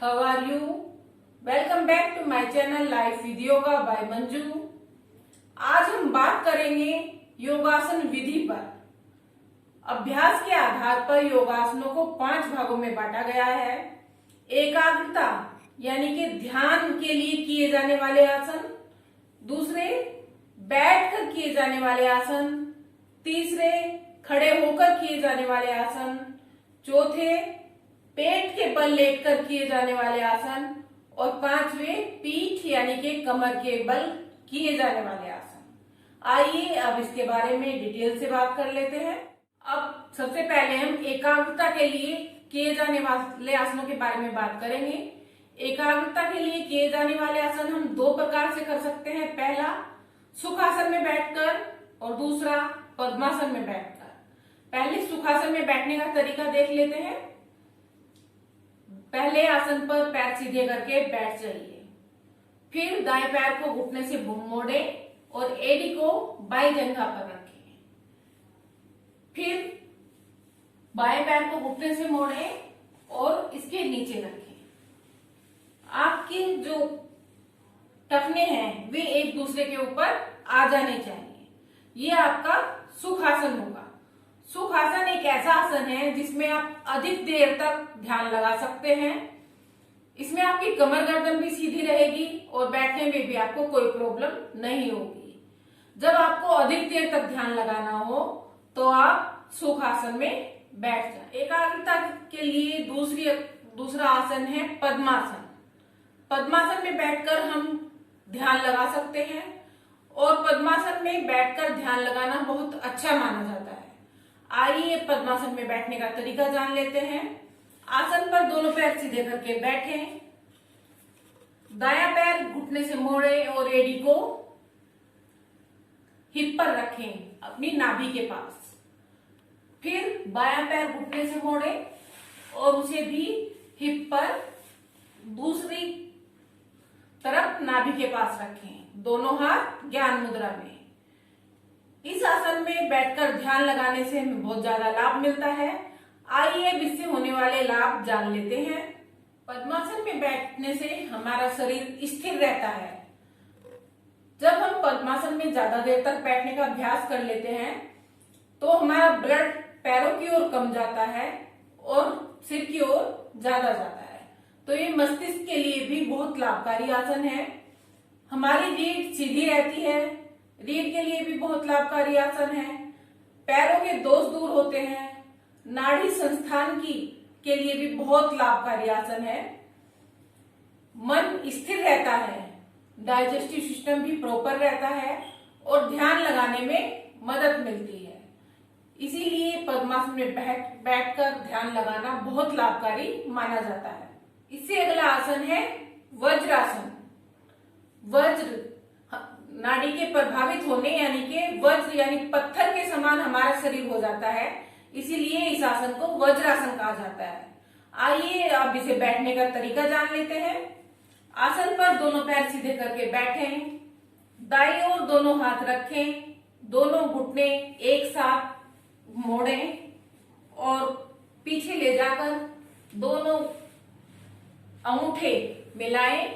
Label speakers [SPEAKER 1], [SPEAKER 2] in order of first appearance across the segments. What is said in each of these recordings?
[SPEAKER 1] How are you? Welcome back to my channel Life with Yoga by Manju. आज हम बात करेंगे योगासन विधि पर। अभ्यास के आधार पर योगासनों को 5 भागों में बांटा गया है। एकाग्रता यानी कि ध्यान के लिए किए जाने वाले आसन, दूसरे बैठकर किए जाने वाले आसन, तीसरे खड़े होकर किए जाने वाले आसन, चौथे पेट के बल लेटकर किए जाने वाले आसन और 5वें पीठ यानी कि कमर के बल किए जाने वाले आसन। आइए अब इसके बारे में डिटेल से बात कर लेते हैं। अब सबसे पहले हम एकाग्रता के लिए किए जाने वाले आसनों के बारे में बात करेंगे। एकाग्रता के लिए किए जाने वाले आसन हम 2 प्रकार से कर सकते हैं। पहला सुखासन में बैठकर और दूसरा पद्मासन में बैठकर। पहले सुखासन में बैठने का तरीका देख लेते हैं। पहले आसन पर पैर सीधे करके बैठ जाइए, फिर दाएं पैर को घुटने से मोड़े और एड़ी को बाईं जंघा पर रखें। फिर बाएं पैर को घुटने से मोड़े और इसके नीचे रखें। आपके जो टखने हैं वे एक दूसरे के ऊपर आ जाने चाहिए। ये आपका सुखासन होगा। सुखासन एक ऐसा आसन है जिसमें आप अधिक देर तक ध्यान लगा सकते हैं। इसमें आपकी कमर गर्दन भी सीधी रहेगी और बैठने में भी आपको कोई प्रॉब्लम नहीं होगी। जब आपको अधिक देर तक ध्यान लगाना हो तो आप सुखासन में बैठ जाएं। एकाग्रता के लिए दूसरा आसन है पद्मासन। पद्मासन में बैठकर हम ध्यान लगा सकते हैं और पद्मासन में बैठकर ध्यान लगाना बहुत अच्छा माना जाता है। आइए पद्मासन में बैठने का तरीका जान लेते हैं। आसन पर दोनों पैर सीधे करके बैठें। दायां पैर घुटने से मोड़े और एड़ी को हिप पर रखें अपनी नाभि के पास। फिर बायां पैर घुटने से मोड़े और उसे भी हिप पर दूसरी तरफ नाभि के पास रखें। दोनों हाथ ज्ञान मुद्रा में। इस आसन में बैठकर ध्यान लगाने से हमें बहुत ज्यादा लाभ मिलता है। आइए अब इससे होने वाले लाभ जान लेते हैं। पद्मासन में बैठने से हमारा शरीर स्थिर रहता है। जब हम पद्मासन में ज्यादा देर तक बैठने का अभ्यास कर लेते हैं तो हमारा ब्लड पैरों की ओर कम जाता है और सिर की ओर ज्यादा जाता है। तो ये मस्तिष्क के लिए भी बहुत लाभकारी आसन है। हमारी रीढ़ सीधी रहती है। रीढ़ के लिए भी बहुत लाभकारी आसन है। पैरों के दोष दूर होते हैं। नाड़ी संस्थान के लिए भी बहुत लाभकारी आसन है। मन स्थिर रहता है। डाइजेस्टिव सिस्टम भी प्रॉपर रहता है और ध्यान लगाने में मदद मिलती है। इसीलिए पद्मासन में बैठकर ध्यान लगाना बहुत लाभकारी माना जाता है। इससे अगला आसन है वज्रासन। वज्र नाड़ी के प्रभावित होने यानी कि वज्र यानी पत्थर के समान हमारा शरीर हो जाता है। इसीलिए इस आसन को वज्रासन कहा जाता है। आइए अब इसे बैठने का तरीका जान लेते हैं। आसन पर दोनों पैर सीधे करके बैठें। दाईं ओर दोनों हाथ रखें। दोनों घुटने एक साथ मोड़ें और पीछे ले जाकर दोनों अंगूठे मिलाएं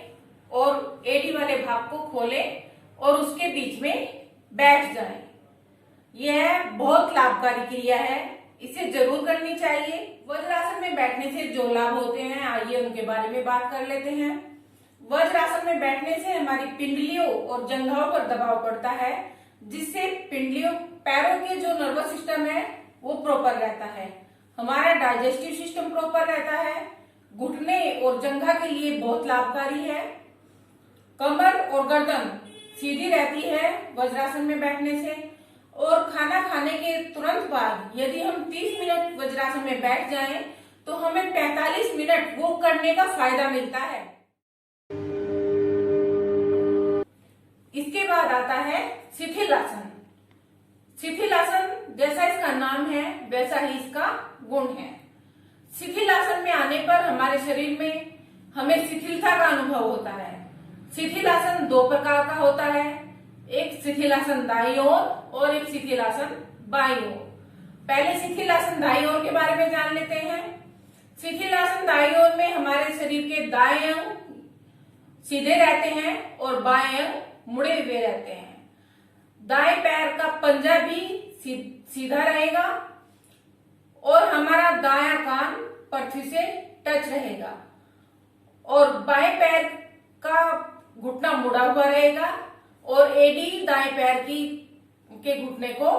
[SPEAKER 1] और एड़ी वाले भाग को खोलें और उसके बीच में बैठ जाएं। यह बहुत लाभकारी क्रिया है। इसे जरूर करनी चाहिए। वज्रासन में बैठने से जो लाभ होते हैं आइए उनके बारे में बात कर लेते हैं। वज्रासन में बैठने से हमारी पिंडलियों और जंघाओं पर दबाव पड़ता है, जिससे पिंडलियों पैरों के जो नर्वस सिस्टम है वो प्रॉपर रहता है। हमारा डाइजेस्टिव सिस्टम प्रॉपर रहता है। घुटने और जंघा के लिए बहुत लाभकारी है। कमर और गर्दन सीधी रहती है वज्रासन में बैठने से। और खाना खाने के तुरंत बाद यदि हम 30 मिनट वज्रासन में बैठ जाएं तो हमें 45 मिनट वो करने का फायदा मिलता है। इसके बाद आता है शिथिलासन। शिथिलासन जैसा इसका नाम है वैसा ही इसका गुण है। शिथिलासन में आने पर हमारे शरीर में हमें शिथिलता का अनुभव होता है। शिथिलासन 2 प्रकार का होता है। एक शिथिलासन दाईं ओर और एक शिथिलासन बाईं ओर। पहले शिथिलासन दाईं ओर के बारे में जान लेते हैं। शिथिलासन दाईं ओर में हमारे शरीर के दाएं अंग सीधे रहते हैं और बाएं अंग मुड़े हुए रहते हैं। दाएं पैर का पंजा भी सीधा रहेगा और हमारा दायां कान पृथ्वी से टच रहेगा और बाएं पैर का घुटना मुड़ा हुआ रहेगा और एडी दाएं पैर के घुटने को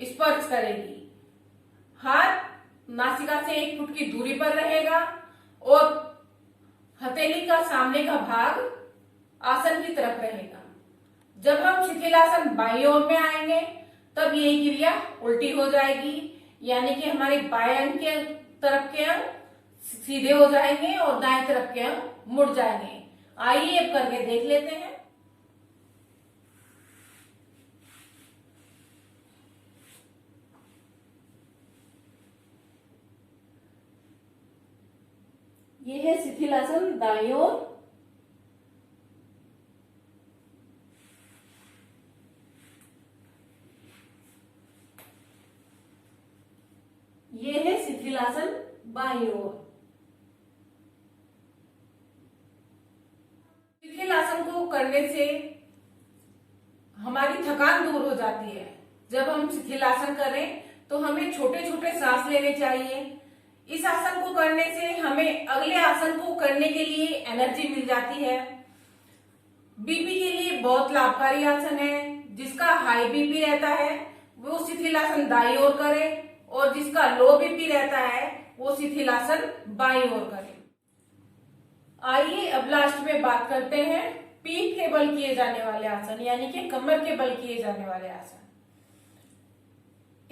[SPEAKER 1] स्पर्श करेगी। हाथ नासिका से 1 फुट की दूरी पर रहेगा और हथेली का सामने का भाग आसन की तरफ रहेगा। जब हम शिथिलासन बाईं ओर में आएंगे तब यही क्रिया उल्टी हो जाएगी, यानी कि हमारे बाएं अंग के तरफ के अंग सीधे हो जाएंगे और दाएं तरफ के अंग मुड़ जाएंगे। आइए अब करके देख लेते हैं। ये है शिथिलासन दाईं ओर। ये है शिथिलासन बाईं ओर। शिथिलासन को करने से हमारी थकान दूर हो जाती है। जब हम शिथिलासन करें तो हमें छोटे छोटे सांस लेने चाहिए। इस आसन को करने से हमें अगले आसन को करने के लिए एनर्जी मिल जाती है। बीपी के लिए बहुत लाभकारी आसन है। जिसका हाई बीपी रहता है वो शिथिलासन दाईं ओर करे और जिसका लो बीपी रहता है वो शिथिलासन बाईं ओर करे। आइए अब लास्ट में बात करते हैं पीठ के बल किए जाने वाले आसन, यानी कि कमर के बल किए जाने वाले आसन।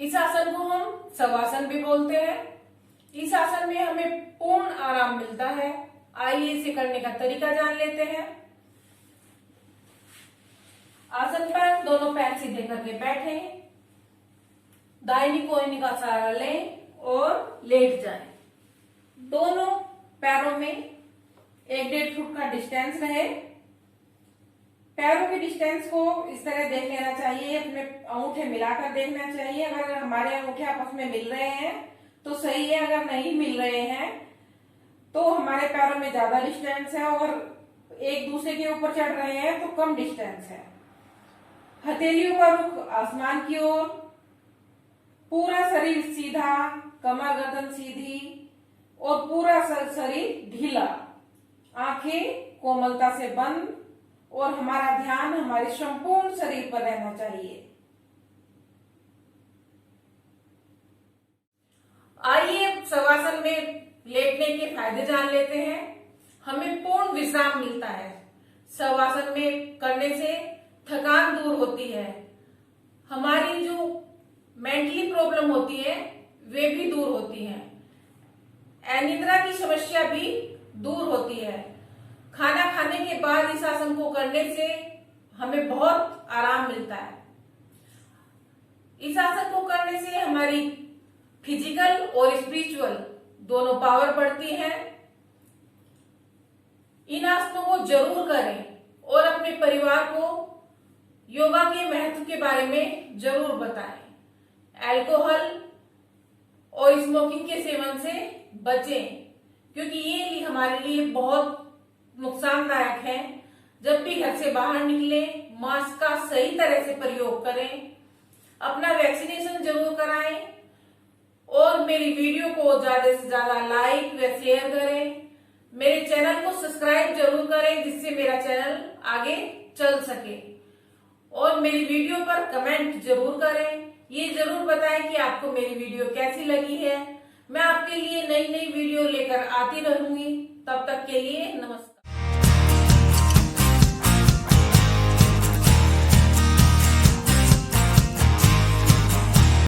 [SPEAKER 1] इस आसन को हम शवासन भी बोलते हैं। इस आसन में हमें पूर्ण आराम मिलता है। आइए इसे करने का तरीका जान लेते हैं। आसन पर दोनों पैर सीधे करके बैठे, दाहिनी कोहनी का सहारा लें और लेट जाएं। दोनों पैरों में 1-1.5 फुट का डिस्टेंस रहे। पैरों के डिस्टेंस को इस तरह देख लेना चाहिए, अपने अंगूठे मिलाकर देखना चाहिए। अगर हमारे अंगूठे आपस में मिल रहे हैं तो सही है, अगर नहीं मिल रहे हैं तो हमारे पैरों में ज्यादा डिस्टेंस है और एक दूसरे के ऊपर चढ़ रहे हैं तो कम डिस्टेंस है। हथेलियों का रुख आसमान की ओर, पूरा शरीर सीधा, कमर गर्दन सीधी और पूरा शरीर ढीला, आंखें कोमलता से बंद और हमारा ध्यान हमारे संपूर्ण शरीर पर रहना चाहिए। आइए शवासन में लेटने के फायदे जान लेते हैं। हमें पूर्ण विश्राम मिलता है। शवासन में करने से थकान दूर होती है। हमारी जो मेंटली प्रॉब्लम होती है वे भी दूर होती हैं। अनिद्रा की समस्या भी दूर होती है। खाना खाने के बाद इस आसन को करने से हमें बहुत आराम मिलता है। इस आसन को करने से हमारी फिजिकल और स्पिरिचुअल दोनों पावर बढ़ती है। इन आसनों को जरूर करें और अपने परिवार को योगा के महत्व के बारे में जरूर बताएं। अल्कोहल और स्मोकिंग के सेवन से बचें, क्योंकि ये हमारे लिए बहुत नुकसानदायक है। जब भी घर से बाहर निकले मास्क का सही तरह से प्रयोग करें, अपना वैक्सीनेशन जरूर कराएं और मेरी वीडियो को ज्यादा से ज्यादा लाइक व शेयर करें। मेरे चैनल को सब्सक्राइब जरूर करें जिससे मेरा चैनल आगे चल सके और मेरी वीडियो पर कमेंट जरूर करें। ये जरूर बताएं कि आपको मेरी वीडियो कैसी लगी है। मैं आपके लिए नई नई वीडियो लेकर आती रहूंगी। तब तक के लिए नमस्कार।